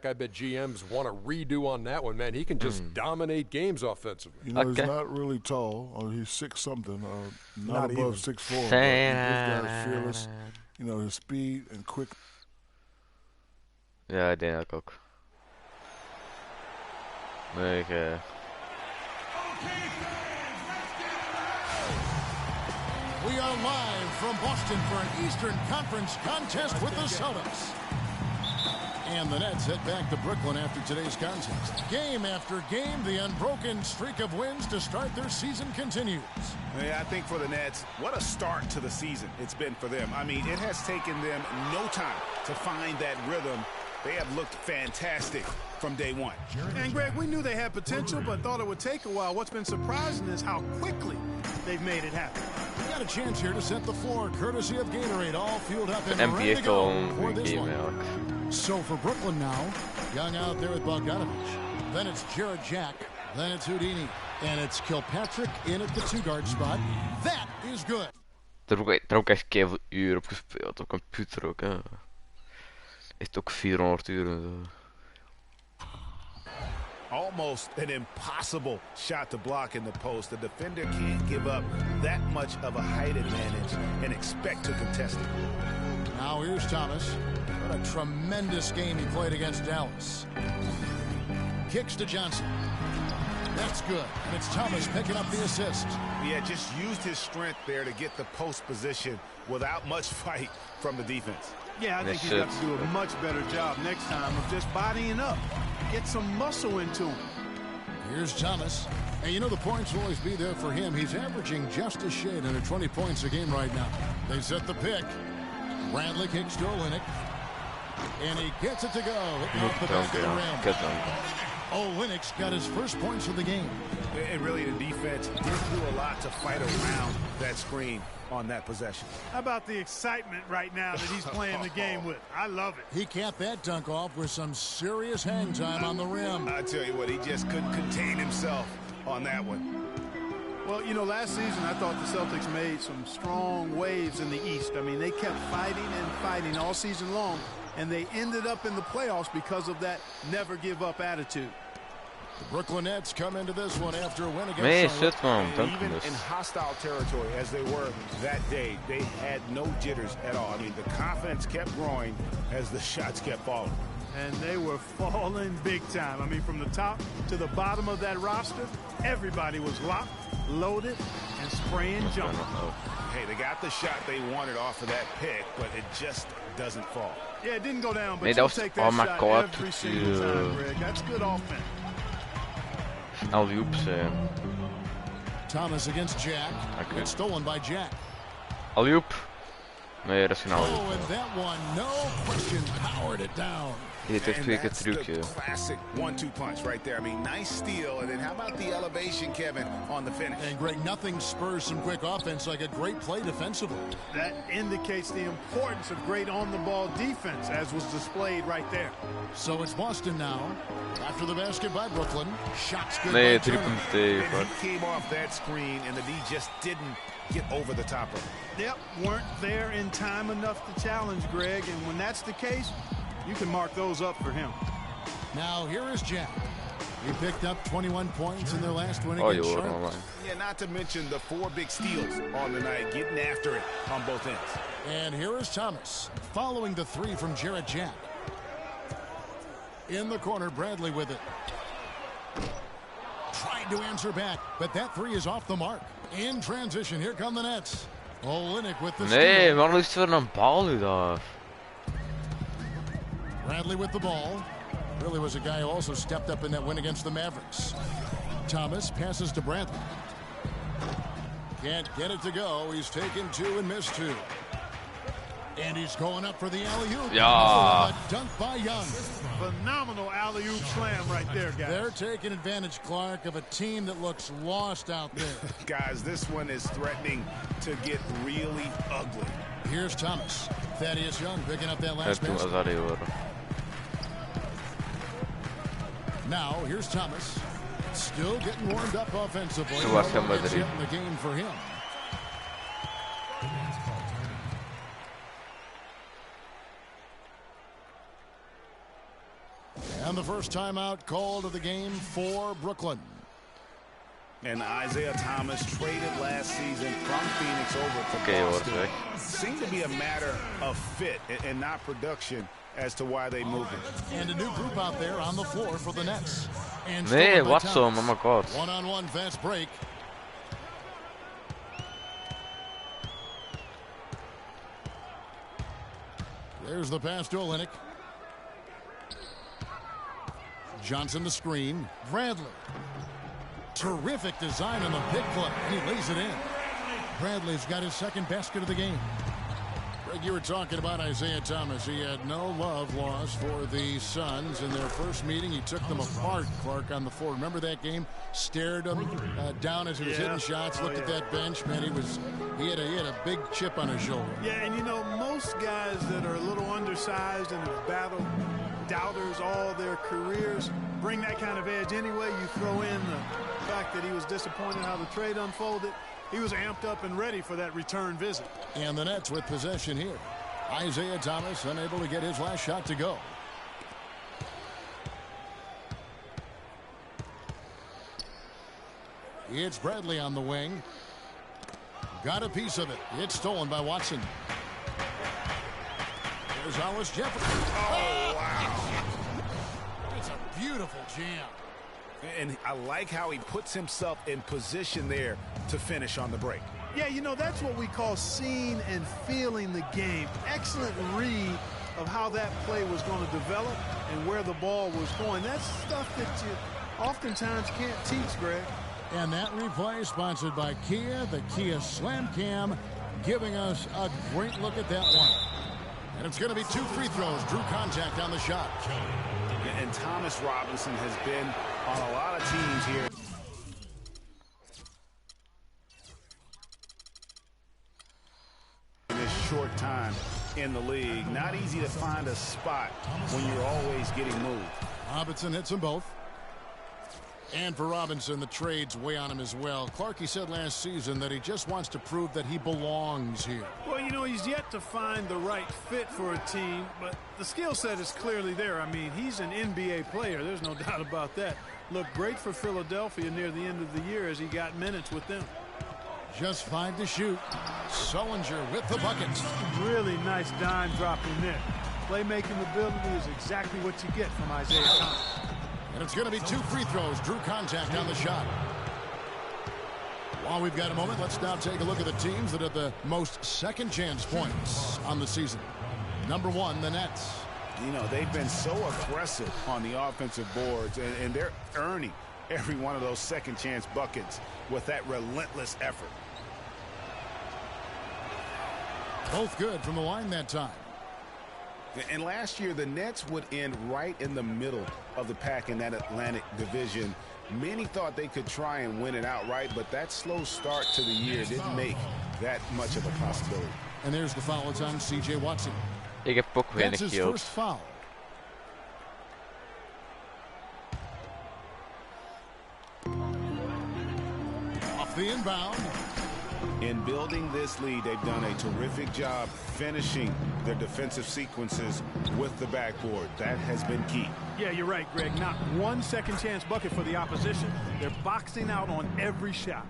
I bet GMs want to redo on that one, man. He can just dominate games offensively. You know, he's not really tall. Or he's 6-something. Not above 6'4". But this guy's fearless. You know, his speed and quick. Ja, ik denk ook. Nee, We are live from Boston for an Eastern Conference contest with the Celtics. And the Nets head back to Brooklyn after today's contest. Game after game, the unbroken streak of wins to start their season continues. Yeah, I think for the Nets, what a start to the season it's been for them. I mean, it has taken them no time to find that rhythm. They have looked fantastic from day one. And, Greg, we knew they had potential, but thought it would take a while. What's been surprising is how quickly they've made it happen. We got a chance here to set the floor, courtesy of Gatorade, all fueled up and ready to go for this one. So for Brooklyn now, Young out there with Bogdanovich. Then it's Jared Jack. Then it's Houdini. And it's Kilpatrick in at the two-guard spot. That is good. Daar ook echt keiveel uur op gespeeld, op computer ook, hè. Echt ook 400 uur en zo. Almost an impossible shot to block in the post. The defender can't give up that much of a height advantage and expect to contest it. Now here's Thomas. What a tremendous game he played against Dallas. Kicks to Johnson. That's good. And it's Thomas picking up the assist. Yeah, just used his strength there to get the post position without much fight from the defense. Yeah, I think he's got to do a much better job next time of just bodying up. Get some muscle into him. Here's Thomas. And you know the points will always be there for him. He's averaging just a shade under 20 points a game right now. They set the pick. Bradley kicks to Olynyk. And he gets it to go. Hitting off the back of the rim. Olynyk's got his first points of the game. And really the defense did do a lot to fight around that screen on that possession. How about the excitement right now that he's playing the game with? I love it. He capped that dunk off with some serious hang time on the rim. I tell you what, he just couldn't contain himself on that one. Well, you know, last season I thought the Celtics made some strong waves in the East. I mean, they kept fighting and fighting all season long, and they ended up in the playoffs because of that never-give-up attitude. The Brooklyn Nets come into this one after a win against Charlotte. Even in hostile territory as they were that day, they had no jitters at all. I mean, the confidence kept growing as the shots kept falling. And they were falling big time. I mean, from the top to the bottom of that roster, everybody was locked, loaded, and spraying jumpers. Hey, they got the shot they wanted off of that pick, but it just doesn't fall. Yeah, it didn't go down, but you take that shot every single time, Greg. That's good offense. Alley-oops. Thomas against Jack. It's stolen by Jack. Alley-oop. Nee, dat is geen alley-oop. Oh, and that one, no question, powered it down. Dit is twee keer trucje. Classic 1-2 punch right there. I mean, nice steal, and then how about the elevation, Kevin, on the finish? And Greg, nothing spurs some quick offense like a great play defensively. That indicates the importance of great on-the-ball defense, as was displayed right there. So it's Boston now. After the basket by Brooklyn. Shots good. Nee, 3 punten. He came off that screen, and the D just didn't get over the top of it. Yep, weren't there in time enough to challenge Greg, and when that's the case, you can mark those up for him. Now here is Jack. He picked up 21 points in their last win against Charlotte. Yeah, not to mention the 4 big steals on the night, getting after it on both ends. And here is Thomas, following the 3 from Jared Jack. In the corner, Bradley with it. Tried to answer back, but that 3 is off the mark. In transition, here come the Nets. Olynyk with the steal. Nee, waarom is er een bal nu daar? Bradley with the ball. Really was a guy who also stepped up in that win against the Mavericks. Thomas passes to Bradley. Can't get it to go. He's taken 2 and missed 2. And he's going up for the alley-oop. Yeah. A dunk by Young. Phenomenal alley-oop slam right there, guys. They're taking advantage, Clark, of a team that looks lost out there. Guys, this one is threatening to get really ugly. Here's Thomas. Thaddeus Young picking up that last basket. Now, here's Thomas. Still getting warmed up offensively. It's in the game for him. And the first timeout called of the game for Brooklyn. And Isaiah Thomas traded last season from Phoenix over to Boston. Seemed to be a matter of fit and not production as to why they moved him. And a new group out there on the floor for the Nets. And Watson, oh my God. One-on-one fast break. There's the pass to Olynyk. Johnson the screen. Bradley. Terrific design on the pick play, and he lays it in. Bradley's got his second basket of the game. Greg, you were talking about Isaiah Thomas. He had no love lost for the Suns in their first meeting. He took them apart, Clark, on the floor. Remember that game? Stared him down as he was hitting shots. Looked at that bench, man. He had a big chip on his shoulder. Yeah, and you know, most guys that are a little undersized and have battled doubters all their careers bring that kind of edge anyway. You throw in the fact that he was disappointed how the trade unfolded. He was amped up and ready for that return visit. And the Nets with possession here. Isaiah Thomas unable to get his last shot to go. It's Bradley on the wing. Got a piece of it. It's stolen by Watson. There's Hollis Jefferson. Oh, wow. It's a beautiful jam. And I like how he puts himself in position there to finish on the break. Yeah, you know, that's what we call seeing and feeling the game. Excellent read of how that play was going to develop and where the ball was going. That's stuff that you oftentimes can't teach, Greg. And that replay sponsored by Kia, the Kia Slam Cam, giving us a great look at that one. And it's going to be 2 free throws. Drew contact on the shot. And Thomas Robinson has been on a lot of teams here. In this short time in the league. Not easy to find a spot when you're always getting moved. Robinson hits them both. And for Robinson, the trade's way on him as well. Clark, he said last season that he just wants to prove that he belongs here. Well, you know, he's yet to find the right fit for a team, but the skill set is clearly there. I mean, he's an NBA player. There's no doubt about that. Looked great for Philadelphia near the end of the year as he got minutes with them. Just 5 to shoot. Sullinger with the buckets. Really nice dime dropping there. Playmaking ability is exactly what you get from Isaiah Thomas. And it's going to be 2 free throws. Drew contact on the shot. While we've got a moment, let's now take a look at the teams that have the most second chance points on the season. Number 1, the Nets. You know, they've been so aggressive on the offensive boards, and they're earning every one of those second chance buckets with that relentless effort. Both good from the line that time. And last year, the Nets would end right in the middle of the pack in that Atlantic division. Many thought they could try and win it outright, but that slow start to the year didn't make that much of a possibility. And there's the foul. It's on C.J. Watson. Ik heb ook weinig That's his yield. first foul. Off the inbound. In building this lead, they've done a terrific job finishing their defensive sequences with the backboard. That has been key. Yeah, you're right, Greg. Not one second chance bucket for the opposition. They're boxing out on every shot.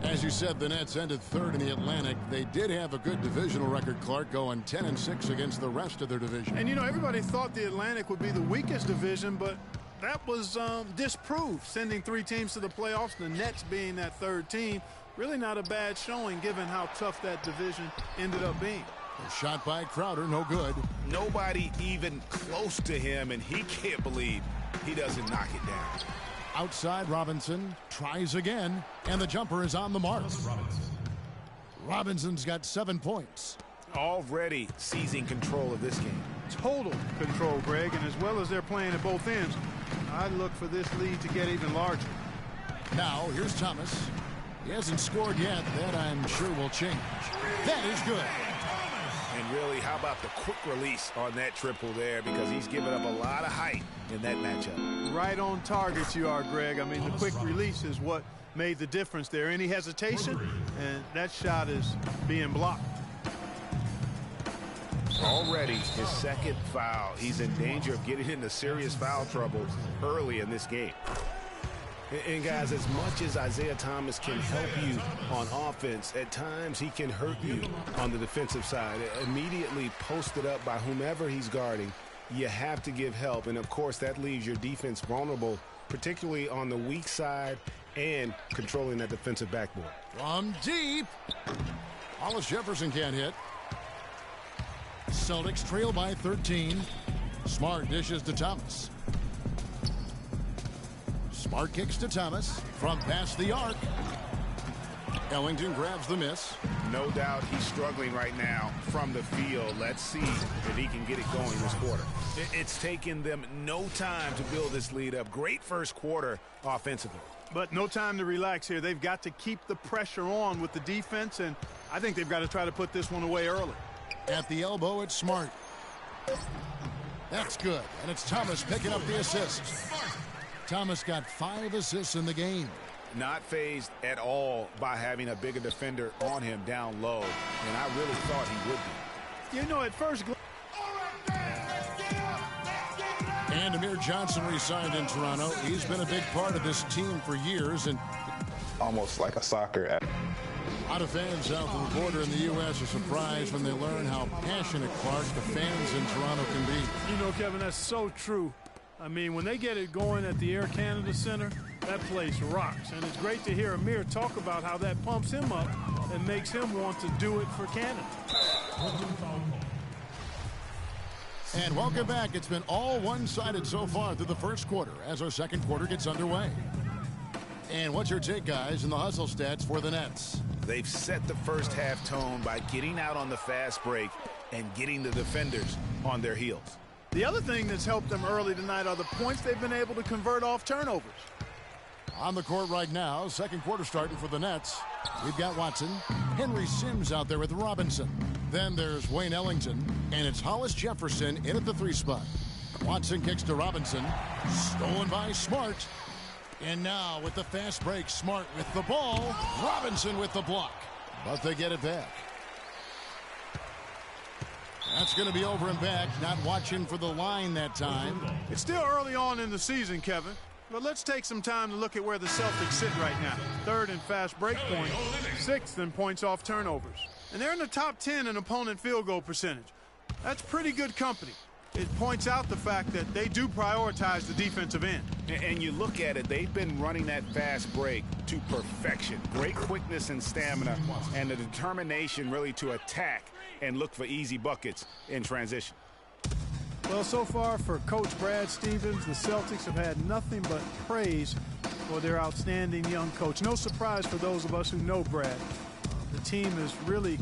As you said, the Nets ended 3rd in the Atlantic. They did have a good divisional record, Clark, going 10-6 against the rest of their division. And, you know, everybody thought the Atlantic would be the weakest division, but that was disproved, sending 3 teams to the playoffs, the Nets being that 3rd team. Really not a bad showing given how tough that division ended up being. A shot by Crowder, no good. Nobody even close to him, and he can't believe he doesn't knock it down. Outside, Robinson tries again, and the jumper is on the mark. Robinson's got 7 points. Already seizing control of this game. Total control, Greg, and as well as they're playing at both ends, I'd look for this lead to get even larger. Now, here's Thomas. He hasn't scored yet. That, I'm sure, will change. That is good. And really, how about the quick release on that triple there, because he's given up a lot of height in that matchup. Right on target you are, Greg. I mean, the quick release is what made the difference there. Any hesitation, and that shot is being blocked. Already his second foul. He's in danger of getting into serious foul trouble early in this game. And guys, as much as Isaiah Thomas can help you on offense, at times he can hurt you on the defensive side. Immediately posted up by whomever he's guarding, you have to give help. And of course, that leaves your defense vulnerable, particularly on the weak side and controlling that defensive backboard. From deep, Hollis Jefferson can't hit. Celtics trail by 13. Smart dishes to Thomas. Smart kicks to Thomas from past the arc. Ellington grabs the miss. No doubt he's struggling right now from the field. Let's see if he can get it going this quarter. It's taken them no time to build this lead up. Great first quarter offensively. But no time to relax here. They've got to keep the pressure on with the defense, and I think they've got to try to put this one away early. At the elbow, it's Smart. That's good, and it's Thomas picking up the assist. Thomas got 5 assists in the game. Not fazed at all by having a bigger defender on him down low, and I really thought he would be. You know, at first... And Amir Johnson re-signed in Toronto. He's been a big part of this team for years, and almost like a soccer. A lot of fans south of the border in the U.S. are surprised when they learn how passionate, Clark, the fans in Toronto can be. You know, Kevin, that's so true. I mean, when they get it going at the Air Canada Center, that place rocks. And it's great to hear Amir talk about how that pumps him up and makes him want to do it for Canada. And welcome back. It's been all one-sided so far through the first quarter as our second quarter gets underway. And what's your take, guys, in the hustle stats for the Nets? They've set the first half tone by getting out on the fast break and getting the defenders on their heels. The other thing that's helped them early tonight are the points they've been able to convert off turnovers. On the court right now, second quarter starting for the Nets. We've got Watson, Henry Sims out there with Robinson. Then there's Wayne Ellington, and it's Hollis Jefferson in at the 3 spot. Watson kicks to Robinson, stolen by Smart. And now with the fast break, Smart with the ball, Robinson with the block. But they get it back. That's going to be over and back, not watching for the line that time. It's still early on in the season, Kevin. But let's take some time to look at where the Celtics sit right now. 3rd in fast break points, 6th in points off turnovers. And they're in the top 10 in opponent field goal percentage. That's pretty good company. It points out the fact that they do prioritize the defensive end. And you look at it, they've been running that fast break to perfection. Great quickness and stamina, and the determination really to attack and look for easy buckets in transition. Well, so far for Coach Brad Stevens, the Celtics have had nothing but praise for their outstanding young coach. No surprise for those of us who know Brad. The team is really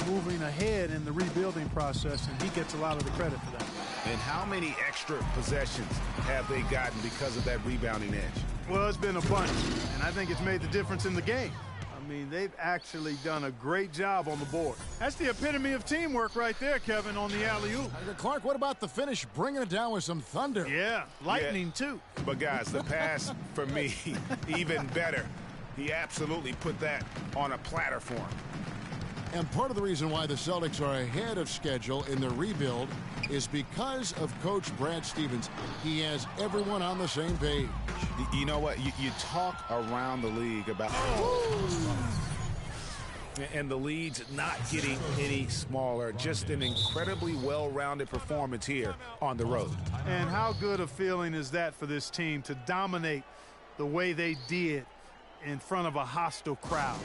moving ahead in the rebuilding process, and he gets a lot of the credit for that. And how many extra possessions have they gotten because of that rebounding edge? Well, it's been a bunch, and I think it's made the difference in the game. I mean, they've actually done a great job on the board. That's the epitome of teamwork right there, Kevin, on the alley-oop. Clark, what about the finish, bringing it down with some thunder? Yeah, lightning, too. But, guys, the pass, for me, even better. He absolutely put that on a platter for him. And part of the reason why the Celtics are ahead of schedule in their rebuild is because of Coach Brad Stevens. He has everyone on the same page. You know what? You talk around the league about... And the lead's not getting any smaller. Just an incredibly well-rounded performance here on the road. And how good a feeling is that for this team to dominate the way they did in front of a hostile crowd?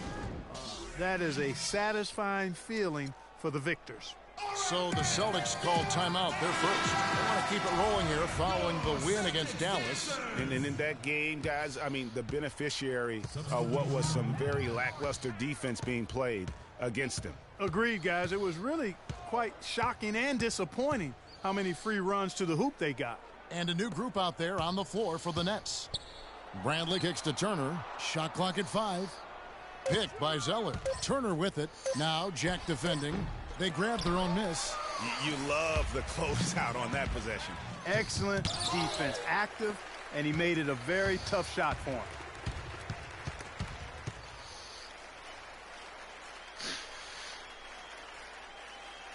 That is a satisfying feeling for the victors. So the Celtics called timeout. They're first. They want to keep it rolling here following the win against Dallas. And in that game, guys, I mean, the beneficiary of what was some very lackluster defense being played against them. Agreed, guys. It was really quite shocking and disappointing how many free runs to the hoop they got. And a new group out there on the floor for the Nets. Bradley kicks to Turner. Shot clock at 5. Picked by Zeller. Turner with it. Now Jack defending. They grab their own miss. You love the closeout on that possession. Excellent defense. Active, and he made it a very tough shot for him.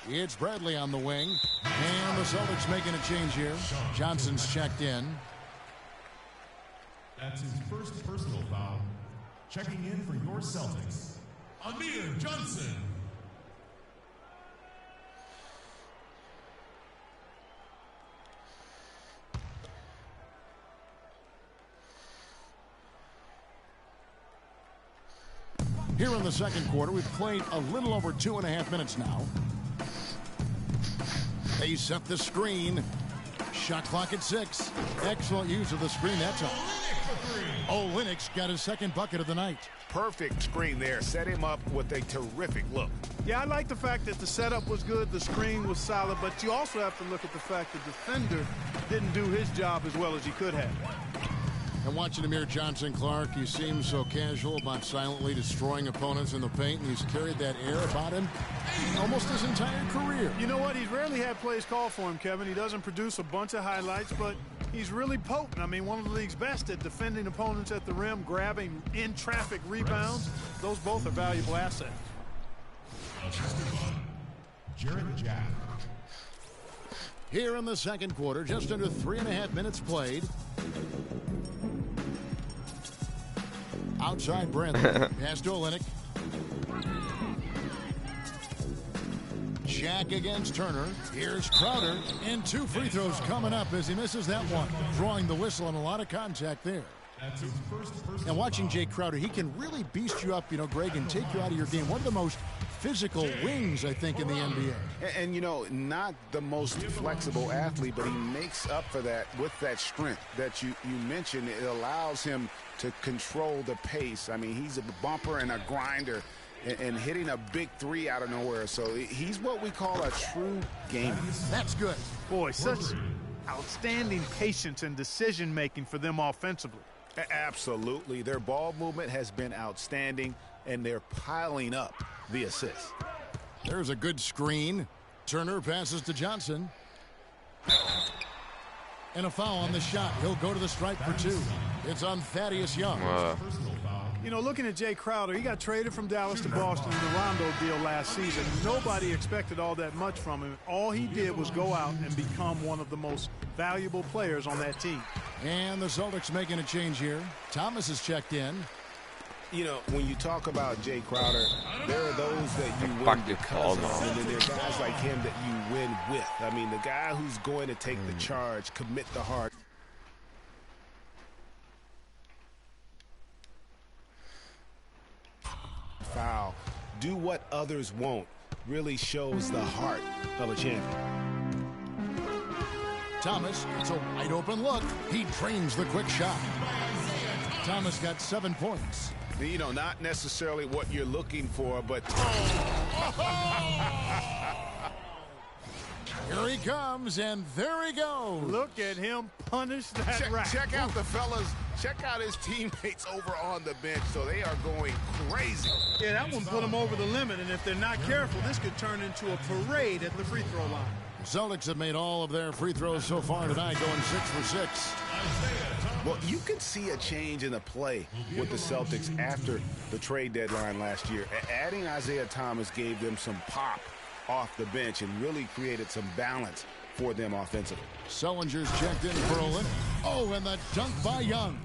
It's Bradley on the wing. And the Celtics making a change here. Johnson's checked in. That's his first personal foul. Checking in for your Celtics, Amir Johnson. Here in the second quarter, we've played a little over 2.5 minutes now. They set the screen. Shot clock at 6. Excellent use of the screen. That's all. Olynyk's got his second bucket of the night. Perfect screen there. Set him up with a terrific look. Yeah, I like the fact that the setup was good, the screen was solid, but you also have to look at the fact the defender didn't do his job as well as he could have. And watching Amir Johnson, Clark, he seems so casual about silently destroying opponents in the paint, and he's carried that air about him almost his entire career. You know what? He's rarely had plays called for him, Kevin. He doesn't produce a bunch of highlights, but he's really potent. I mean, one of the league's best at defending opponents at the rim, grabbing in-traffic rebounds. Those both are valuable assets. Jared Jack. Here in the second quarter, just under 3.5 minutes played. Outside Bradley. Pass to Olynyk. Jack against Turner. Here's Crowder. And 2 free throws coming up as he misses that one. Drawing the whistle and a lot of contact there. And watching Jay Crowder, he can really beast you up, you know, Greg, and take you out of your game. One of the most physical wings, I think, in the NBA. And you know, not the most flexible athlete, but he makes up for that with that strength that you mentioned. It allows him to control the pace. I mean, he's a bumper and a grinder and hitting a big 3 out of nowhere. So he's what we call a true gamer. That's good. Boy, such outstanding patience and decision-making for them offensively. Absolutely. Their ball movement has been outstanding, and they're piling up the assists. There's a good screen. Turner passes to Johnson. And a foul on the shot. He'll go to the stripe for 2. It's on Thaddeus Young. You know, looking at Jay Crowder, he got traded from Dallas to Boston in the Rondo deal last season. Nobody expected all that much from him. All he did was go out and become one of the most valuable players on that team. And the Celtics making a change here. Thomas is checked in. You know, when you talk about Jay Crowder, there are those that you win because of, and then there are guys like him that you win with. I mean, the guy who's going to take the charge, commit the hard. Foul, do what others won't, really shows the heart of a champion. Thomas gets a wide open look. He drains the quick shot. Thomas got 7 points. You know, not necessarily what you're looking for, but here he comes, and there he goes. Look at him punish that rack. Check out the fellas. Check out his teammates over on the bench. So they are going crazy. Yeah, that one put them over the limit, and if they're not careful, this could turn into a parade at the free throw line. The Celtics have made all of their free throws so far tonight, going 6 for 6. Well, you can see a change in the play with the Celtics after the trade deadline last year. Adding Isaiah Thomas gave them some pop off the bench and really created some balance for them offensively. Sullinger's checked in for Olynyk. Oh, and the dunk by Young.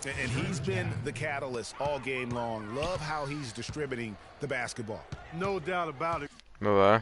And he's been the catalyst all game long. Love how he's distributing the basketball. No doubt about it. Bye-bye.